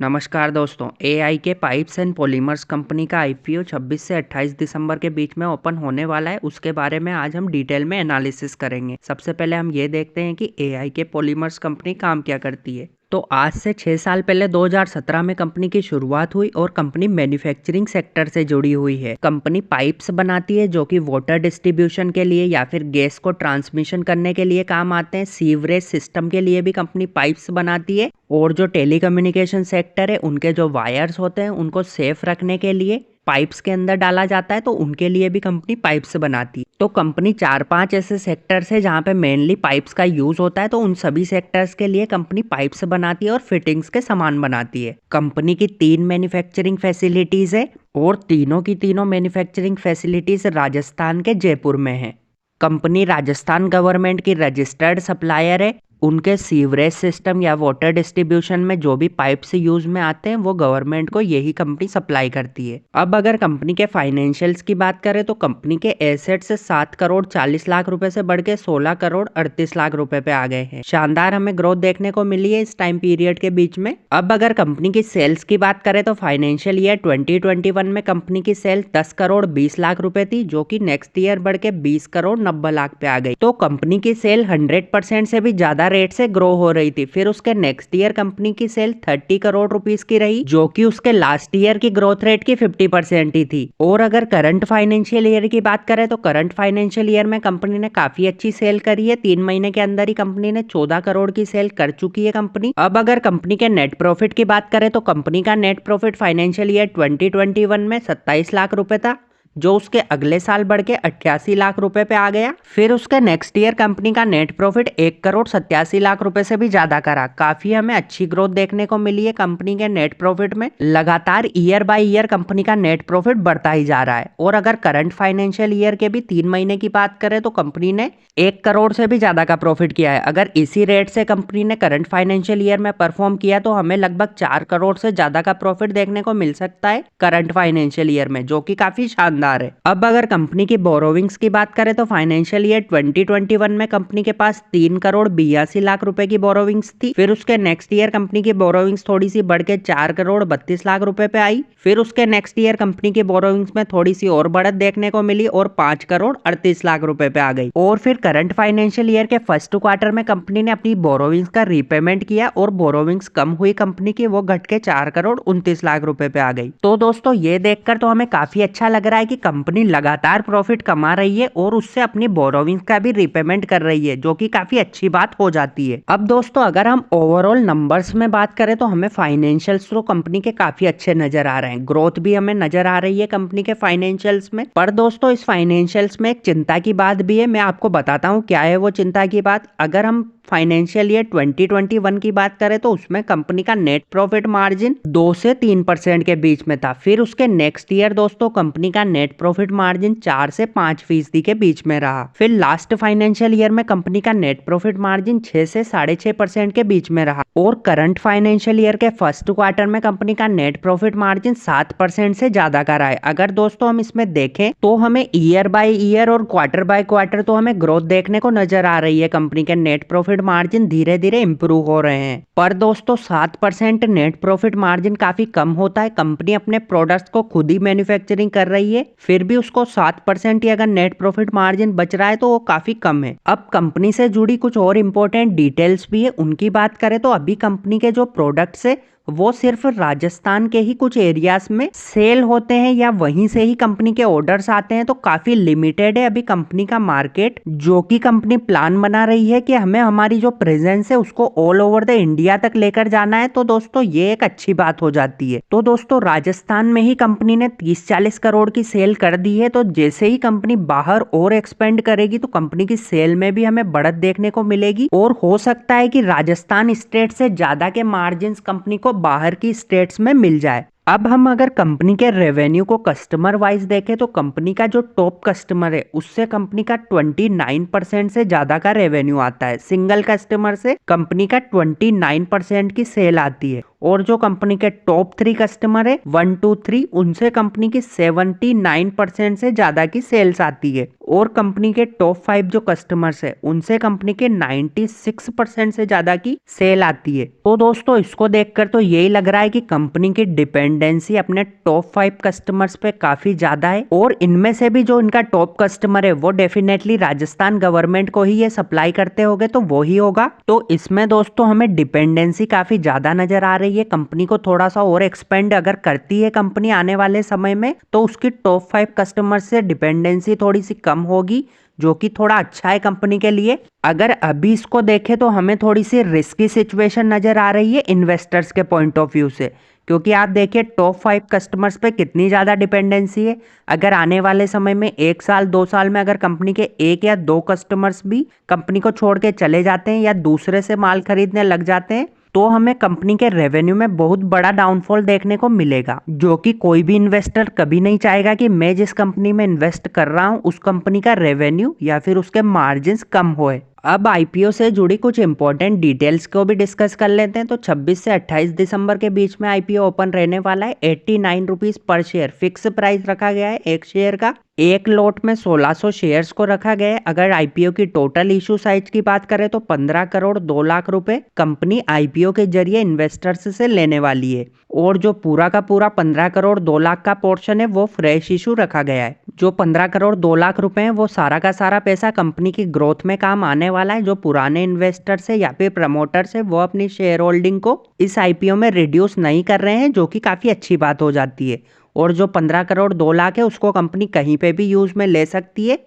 नमस्कार दोस्तों। एआई के पाइप्स एंड पॉलीमर्स कंपनी का आईपीओ 26 से 28 दिसंबर के बीच में ओपन होने वाला है। उसके बारे में आज हम डिटेल में एनालिसिस करेंगे। सबसे पहले हम ये देखते हैं कि एआई के पॉलीमर्स कंपनी काम क्या करती है। तो आज से 6 साल पहले 2017 में कंपनी की शुरुआत हुई और कंपनी मैन्युफैक्चरिंग सेक्टर से जुड़ी हुई है। कंपनी पाइप्स बनाती है जो कि वाटर डिस्ट्रीब्यूशन के लिए या फिर गैस को ट्रांसमिशन करने के लिए काम आते हैं। सीवरेज सिस्टम के लिए भी कंपनी पाइप्स बनाती है और जो टेलीकम्युनिकेशन सेक्टर है उनके जो वायर्स होते हैं उनको सेफ रखने के लिए पाइप्स के अंदर डाला जाता है, तो उनके लिए भी कंपनी पाइप्स बनाती है। तो कंपनी 4-5 ऐसे सेक्टर्स है जहाँ पे मेनली पाइप्स का यूज होता है, तो उन सभी सेक्टर्स के लिए कंपनी पाइप्स बनाती है और फिटिंग्स के सामान बनाती है। कंपनी की 3 मैन्युफैक्चरिंग फैसिलिटीज है और तीनों की तीनों मैन्युफैक्चरिंग फैसिलिटीज राजस्थान के जयपुर में है। कंपनी राजस्थान गवर्नमेंट की रजिस्टर्ड सप्लायर है। उनके सीवरेज सिस्टम या वाटर डिस्ट्रीब्यूशन में जो भी पाइप से यूज में आते हैं वो गवर्नमेंट को यही कंपनी सप्लाई करती है। अब अगर कंपनी के फाइनेंशियल्स की बात करें तो कंपनी के एसेट्स 7 करोड़ 40 लाख रुपए से बढ़ के 16 करोड़ 38 लाख रुपए पे आ गए हैं। शानदार हमें ग्रोथ देखने को मिली है इस टाइम पीरियड के बीच में। अब अगर कंपनी की सेल्स की बात करें तो फाइनेंशियल ईयर 2021 में कंपनी की सेल 10 करोड़ 20 लाख रुपए थी, जो कि नेक्स्ट ईयर बढ़ के 20 करोड़ 90 लाख पे आ गई। तो कंपनी की सेल 100% से भी ज्यादा रेट से ग्रो हो रही थी। फिर उसके नेक्स्ट ईयर कंपनी की सेल 30 करोड़ रुपीस की रही, जो कि उसके लास्ट ईयर की ग्रोथ रेट की 50% ही थी। और अगर करंट फाइनेंशियल ईयर की बात करें तो करंट फाइनेंशियल ईयर में कंपनी ने काफी अच्छी सेल करी है। 3 महीने के अंदर ही कंपनी ने 14 करोड़ की सेल कर चुकी है कंपनी। अब अगर कंपनी के नेट प्रॉफिट की बात करें तो कंपनी का नेट प्रॉफिट फाइनेंशियल ईयर 2021 में 27 लाख रुपए था, जो उसके अगले साल बढ़ के 88 लाख रुपए पे आ गया। फिर उसके नेक्स्ट ईयर कंपनी का नेट प्रॉफिट 1 करोड़ 87 लाख रुपए से भी ज्यादा करा। काफी हमें अच्छी ग्रोथ देखने को मिली है कंपनी के नेट प्रॉफिट में। लगातार ईयर बाय ईयर कंपनी का नेट प्रॉफिट बढ़ता ही जा रहा है। और अगर करंट फाइनेंशियल ईयर के भी 3 महीने की बात करें तो कंपनी ने 1 करोड़ से भी ज्यादा का प्रॉफिट किया है। अगर इसी रेट से कंपनी ने करंट फाइनेंशियल ईयर में परफॉर्म किया तो हमें लगभग 4 करोड़ से ज्यादा का प्रॉफिट देखने को मिल सकता है करंट फाइनेंशियल ईयर में, जो कि काफी शानदार है। अब अगर कंपनी की बोरोविंग्स की बात करें तो फाइनेंशियल ईयर 2021 में कंपनी के पास 3 करोड़ 82 लाख रुपए की बोरोविंग्स थी। फिर उसके नेक्स्ट ईयर कंपनी की बोरोविंग्स थोड़ी सी बढ़ के 4 करोड़ 32 लाख रुपए पे आई। फिर उसके नेक्स्ट ईयर कंपनी की बोरोविंग्स में थोड़ी सी और बढ़त देखने को मिली और 5 करोड़ 38 लाख रुपए पे आ गई। और फिर करंट फाइनेंशियल ईयर के फर्स्ट क्वार्टर में कंपनी ने अपनी बोरोविंग्स का रीपेमेंट किया और बोरोविंग्स कम हुई कंपनी की, वो घट के 4 करोड़ 29 लाख रुपए पे आ गई। तो दोस्तों ये देखकर तो हमें काफी अच्छा लग रहा है कि कंपनी लगातार प्रॉफिट कमा रही है और उससे अपनी बोरोविंग्स का भी रीपेमेंट कर रही है, जो कि काफी अच्छी बात हो जाती है। अब दोस्तों अगर हम ओवरऑल नंबर्स में बात करें तो हमें फाइनेंशियल्स तो कंपनी के काफी अच्छे नजर आ रहे हैं। ग्रोथ भी हमें नजर आ रही है कंपनी के फाइनेंशियल्स में। पर दोस्तों इस फाइनेंशियल्स में एक चिंता की बात भी है। मैं आपको बताता हूँ क्या है वो चिंता की बात। अगर हम फाइनेंशियल ईयर 2021 की बात करें तो उसमें कंपनी का नेट प्रॉफिट मार्जिन 2 से 3% के बीच में था। फिर उसके नेक्स्ट ईयर दोस्तों कंपनी का नेट प्रॉफिट मार्जिन 4 से 5% के बीच में रहा। फिर लास्ट फाइनेंशियल ईयर में कंपनी का नेट प्रॉफिट मार्जिन 6 से 6.5% के बीच में रहा। और करंट फाइनेंशियल ईयर के फर्स्ट क्वार्टर में कंपनी का नेट प्रॉफिट मार्जिन 7% से ज्यादा का रहा है। अगर दोस्तों हम इसमें देखें तो हमें ईयर बाय ईयर और क्वार्टर बाय क्वार्टर तो हमें ग्रोथ देखने को नजर आ रही है। कंपनी के नेट प्रॉफिट मार्जिन धीरे धीरे इंप्रूव हो रहे हैं। पर दोस्तों 7% नेट प्रॉफिट मार्जिन काफी कम होता है। कंपनी अपने प्रोडक्ट्स को खुद ही मैन्युफैक्चरिंग कर रही है, फिर भी उसको 7% ही अगर नेट प्रॉफिट मार्जिन बच रहा है तो वो काफी कम है। अब कंपनी से जुड़ी कुछ और इंपॉर्टेंट डिटेल्स भी है, उनकी बात करें तो अभी कंपनी के जो प्रोडक्ट्स है वो सिर्फ राजस्थान के ही कुछ एरियाज में सेल होते हैं या वहीं से ही कंपनी के ऑर्डर्स आते हैं। तो काफी लिमिटेड है अभी कंपनी का मार्केट, जो कि कंपनी प्लान बना रही है कि हमें हमारी जो प्रेजेंस है उसको ऑल ओवर द इंडिया तक लेकर जाना है। तो दोस्तों ये एक अच्छी बात हो जाती है। तो दोस्तों राजस्थान में ही कंपनी ने 30-40 करोड़ की सेल कर दी है। तो जैसे ही कंपनी बाहर और एक्सपेंड करेगी तो कंपनी की सेल में भी हमें बढ़त देखने को मिलेगी और हो सकता है कि राजस्थान स्टेट से ज्यादा के मार्जिन कंपनी को बाहर की स्टेट्स में मिल जाए। अब हम अगर कंपनी के रेवेन्यू को कस्टमर वाइज देखें तो कंपनी का जो टॉप कस्टमर है उससे कंपनी का 29% से ज्यादा का रेवेन्यू आता है। सिंगल कस्टमर से कंपनी का 29% की सेल आती है। और जो कंपनी के टॉप 3 कस्टमर है 1 2 3 उनसे कंपनी की 79% से ज्यादा की सेल्स आती है और कंपनी के टॉप 5 जो कस्टमर्स है उनसे कंपनी के 96% से ज्यादा की सेल आती है। तो दोस्तों इसको देखकर तो यही लग रहा है कि कंपनी की डिपेंडेंसी अपने टॉप 5 कस्टमर्स पे काफी ज्यादा है और इनमें से भी जो इनका टॉप कस्टमर है वो डेफिनेटली राजस्थान गवर्नमेंट को ही ये सप्लाई करते होंगे, तो वो ही होगा। तो इसमें दोस्तों हमें डिपेंडेंसी काफी ज्यादा नजर आ रही है। कंपनी को थोड़ा सा और एक्सपेंड अगर करती है कंपनी आने वाले समय में तो उसकी टॉप 5 कस्टमर से डिपेंडेंसी थोड़ी सी कम होगी, जो कि थोड़ा अच्छा है कंपनी के लिए। अगर अभी इसको देखें तो हमें थोड़ी सी रिस्की सिचुएशन नजर आ रही है इन्वेस्टर्स के पॉइंट ऑफ व्यू से, क्योंकि आप देखिए टॉप 5 कस्टमर्स पे कितनी ज़्यादा डिपेंडेंसी है। अगर आने वाले समय में 1 साल 2 साल में अगर कंपनी के 1 या 2 कस्टमर्स भी कंपनी को छोड़ के चले जाते हैं या दूसरे से माल खरीदने लग जाते हैं तो हमें कंपनी के रेवेन्यू में बहुत बड़ा डाउनफॉल देखने को मिलेगा, जो कि कोई भी इन्वेस्टर कभी नहीं चाहेगा कि मैं जिस कंपनी में इन्वेस्ट कर रहा हूं उस कंपनी का रेवेन्यू या फिर उसके मार्जिन्स कम होए। अब आईपीओ से जुड़ी कुछ इंपॉर्टेंट डिटेल्स को भी डिस्कस कर लेते हैं। तो 26 से 28 दिसंबर के बीच में आईपीओ ओपन रहने वाला है। 89 rupees per share fix price रखा गया है एक शेयर का। एक लॉट में 1600 शेयर्स को रखा गया है। अगर आईपीओ की टोटल इशू साइज की बात करें तो 15 करोड़ 2 लाख रुपए कंपनी आईपीओ के जरिए इन्वेस्टर्स से लेने वाली है और जो पूरा का पूरा 15 करोड़ 2 लाख का पोर्शन है वो फ्रेश इशू रखा गया है। जो 15 करोड़ 2 लाख रुपए है वो सारा का सारा पैसा कंपनी की ग्रोथ में काम आने वाला है। जो पुराने इन्वेस्टर्स है या फिर प्रमोटर्स है वो अपनी शेयर होल्डिंग को इस आईपीओ में रिड्यूस नहीं कर रहे हैं, जो कि काफी अच्छी बात हो जाती है। और जो 15 करोड़ 2 लाख है उसको कंपनी कहीं पे भी यूज में ले सकती है।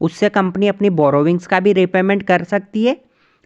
उससे कंपनी अपनी बोरोविंग्स का भी रिपेमेंट कर सकती है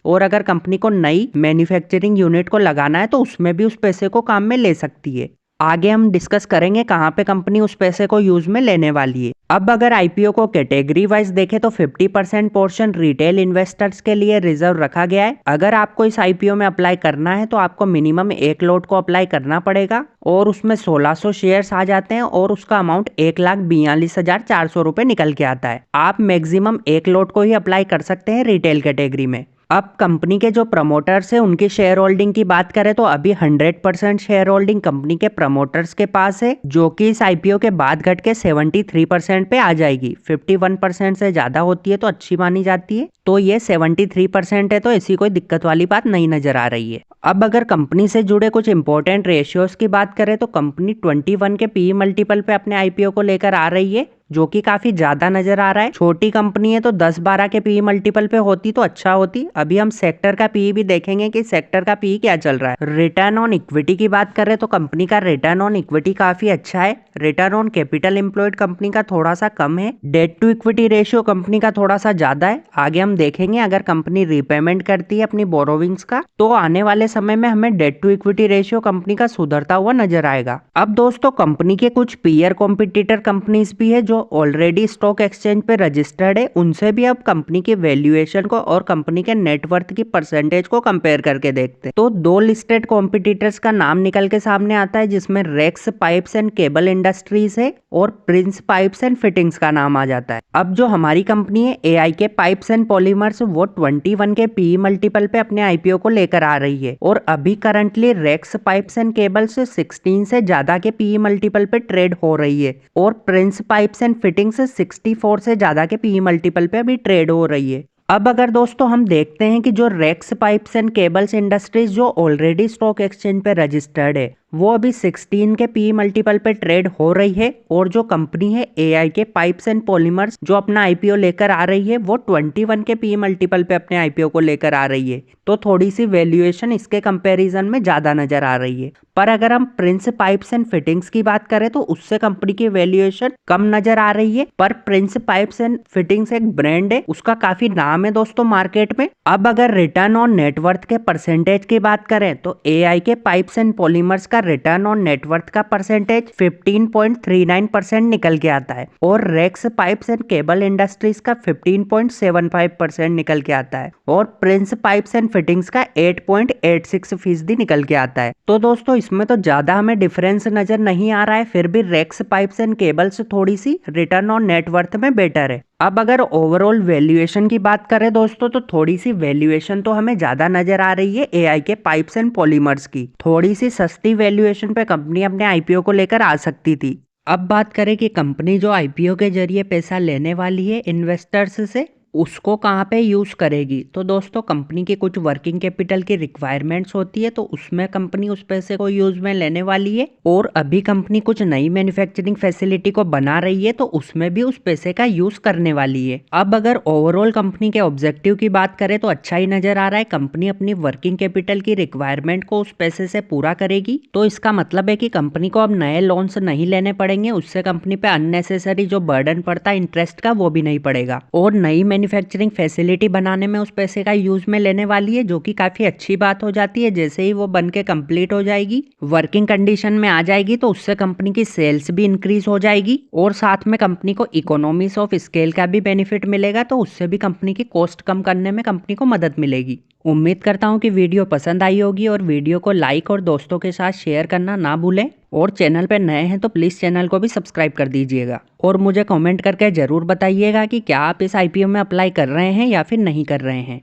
और अगर कंपनी को नई मैन्युफैक्चरिंग यूनिट को लगाना है तो उसमें भी उस पैसे को काम में ले सकती है। आगे हम डिस्कस करेंगे कहाँ पे कंपनी उस पैसे को यूज में लेने वाली है। अब अगर आईपीओ को कैटेगरी वाइज देखें तो 50% पोर्शन रिटेल इन्वेस्टर्स के लिए रिजर्व रखा गया है। अगर आपको इस आईपीओ में अप्लाई करना है तो आपको मिनिमम 1 लॉट को अप्लाई करना पड़ेगा और उसमें 1600 शेयर्स आ जाते हैं और उसका अमाउंट 1,42,400 रुपए निकल के आता है। आप मैक्सिमम 1 लॉट को ही अप्लाई कर सकते हैं रिटेल कैटेगरी में। अब कंपनी के जो प्रमोटर्स हैं उनकी शेयर होल्डिंग की बात करें तो अभी 100% शेयर होल्डिंग कंपनी के प्रमोटर्स के पास है, जो कि इस आईपीओ के बाद घट के 73% पे आ जाएगी। 51% से ज्यादा होती है तो अच्छी मानी जाती है, तो ये 73% है तो ऐसी कोई दिक्कत वाली बात नहीं नजर आ रही है। अब अगर कंपनी से जुड़े कुछ इंपॉर्टेंट रेशियोज की बात करें तो कंपनी 21 के पीई मल्टीपल पे अपने आईपीओ को लेकर आ रही है, जो कि काफी ज्यादा नजर आ रहा है। छोटी कंपनी है तो 10-12 के पीई मल्टीपल पे होती तो अच्छा होती। अभी हम सेक्टर का पीई भी देखेंगे कि सेक्टर का पीई क्या चल रहा है। रिटर्न ऑन इक्विटी की बात करें तो कंपनी का रिटर्न ऑन इक्विटी काफी अच्छा है। Return on capital employed company का थोड़ा सा कम है। Debt to equity ratio company का थोड़ा सा ज्यादा है। आगे हम देखेंगे अगर कंपनी रीपेमेंट करती है अपनी बोरोविंग्स का तो आने वाले समय में हमें debt to equity ratio company का सुधरता हुआ नजर आएगा। अब दोस्तों कंपनी के कुछ पीयर कॉम्पिटिटर कंपनीज भी है जो ऑलरेडी स्टॉक एक्सचेंज पे रजिस्टर्ड है। उनसे भी अब कंपनी की वैल्यूएशन को और कंपनी के नेटवर्थ की परसेंटेज को कंपेयर करके देखते हैं। तो 2 लिस्टेड कॉम्पिटिटर्स का नाम निकल के सामने आता है, जिसमें रेक्स पाइप्स एंड केबल इंडस्ट्रीज है और प्रिंस पाइप्स एंड फिटिंग्स का नाम आ जाता है। अब जो हमारी कंपनी है एआईके पाइप्स एंड पॉलीमर्स वो 21 के पीई मल्टीपल पे अपने आईपीओ को लेकर आ रही है और अभी करंटली रेक्स पाइप्स एंड केबल्स 16 से ज्यादा के पीई मल्टीपल पे ट्रेड हो रही है और प्रिंस पाइप्स एंड फिटिंग्स 64 से ज्यादा के पीई मल्टीपल पे अभी ट्रेड हो रही है। अब अगर दोस्तों हम देखते हैं कि जो रेक्स पाइप्स एंड केबल्स इंडस्ट्रीज जो ऑलरेडी स्टॉक एक्सचेंज पे रजिस्टर्ड है वो अभी 16 के पीई मल्टीपल पे ट्रेड हो रही है और जो कंपनी है एआईके पाइप्स एंड पॉलीमर्स जो अपना आईपीओ लेकर आ रही है वो 21 के पीई मल्टीपल पे अपने आईपीओ को लेकर आ रही है। तो थोड़ी सी वैल्यूएशन इसके कंपैरिजन में ज्यादा नजर आ रही है। पर अगर हम प्रिंस पाइप्स एंड फिटिंग्स की बात करें तो उससे कंपनी की वैल्यूएशन कम नजर आ रही है। पर प्रिंस पाइप्स एंड फिटिंग्स एक ब्रांड है, उसका काफी नाम है दोस्तों मार्केट में। अब अगर रिटर्न ऑन नेटवर्थ के परसेंटेज की बात करें तो एआईके पाइप्स एंड पॉलीमर्स का का रिटर्न ऑन नेटवर्थ का परसेंटेज 15.39% निकल के आता है और रेक्स पाइप्स एंड केबल इंडस्ट्रीज का 15.75% निकल के आता है और प्रिंस पाइप्स एंड फिटिंग्स का 8.86% निकल के आता है। तो दोस्तों इसमें तो ज्यादा हमें डिफरेंस नजर नहीं आ रहा है, फिर भी रेक्स पाइप्स एंड केबल्स थोड़ी सी रिटर्न ऑन नेटवर्थ में बेटर है। अब अगर ओवरऑल वैल्यूएशन की बात करें दोस्तों, तो थोड़ी सी वैल्यूएशन तो हमें ज्यादा नजर आ रही है एआई के पाइप्स एंड पॉलीमर्स की। थोड़ी सी सस्ती वैल्यूएशन पे कंपनी अपने आईपीओ को लेकर आ सकती थी। अब बात करें कि कंपनी जो आईपीओ के जरिए पैसा लेने वाली है इन्वेस्टर्स से, उसको कहाँ पे यूज़ करेगी। तो दोस्तों कंपनी की कुछ वर्किंग कैपिटल की रिक्वायरमेंट्स होती है, तो उसमें कंपनी उस पैसे को यूज में लेने वाली है। और अभी कंपनी कुछ नई मैन्युफैक्चरिंग फैसिलिटी को बना रही है, तो उसमें भी उस पैसे का यूज करने वाली है। अब अगर ओवरऑल कंपनी के ऑब्जेक्टिव की बात करें तो अच्छा ही नजर आ रहा है। कंपनी अपनी वर्किंग कैपिटल की रिक्वायरमेंट को उस पैसे से पूरा करेगी, तो इसका मतलब है कि कंपनी को अब नए लोन्स नहीं लेने पड़ेंगे। उससे कंपनी पे अननेसेसरी जो बर्डन पड़ता है इंटरेस्ट का, वो भी नहीं पड़ेगा। और नई मैन्युफैक्चरिंग फैसिलिटी बनाने में उस पैसे का यूज में लेने वाली है, जो कि काफी अच्छी बात हो जाती है। जैसे ही वो बन के कंप्लीट हो जाएगी, वर्किंग कंडीशन में आ जाएगी, तो उससे कंपनी की सेल्स भी इंक्रीज हो जाएगी और साथ में कंपनी को इकोनॉमीज ऑफ स्केल का भी बेनिफिट मिलेगा। तो उससे भी कंपनी की कॉस्ट कम करने में कंपनी को मदद मिलेगी। उम्मीद करता हूँ कि वीडियो पसंद आई होगी और वीडियो को लाइक और दोस्तों के साथ शेयर करना ना भूलें। और चैनल पर नए हैं तो प्लीज़ चैनल को भी सब्सक्राइब कर दीजिएगा और मुझे कमेंट करके ज़रूर बताइएगा कि क्या आप इस आईपीओ में अप्लाई कर रहे हैं या फिर नहीं कर रहे हैं।